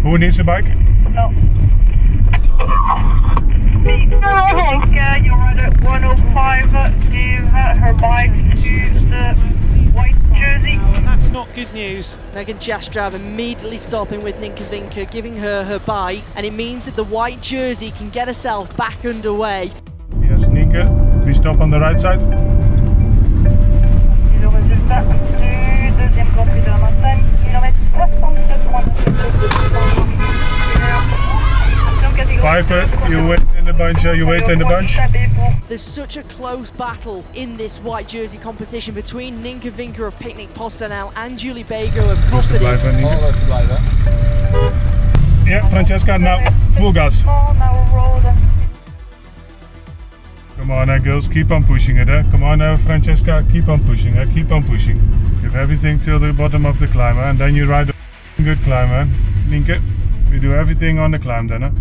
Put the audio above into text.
Who needs a bike? No. Nienke, you're at 105. Give her bike to the white jersey. And that's not good news. Megan Jastrab immediately stopping with Nienke Vinke, giving her her bike, and it means that the white jersey can get herself back underway. Yes, Nienke, we stop on the right side. Le résultat du deuxième Grand Prix de la montagne, kilomètre 67,5. Pfeiffer, you wait in the bunch, you wait in the bunch. There's such a close battle in this white jersey competition between Nienke Vinke of Picnic PostNL and Julie Bago of Cofidis. Yeah, Francesca, now full gas. Come on now girls, keep on pushing it. Come on now Francesca, keep on pushing. Keep on pushing. Give everything till the bottom of the climb, and then you ride a good climb. Nienke, we do everything on the climb then.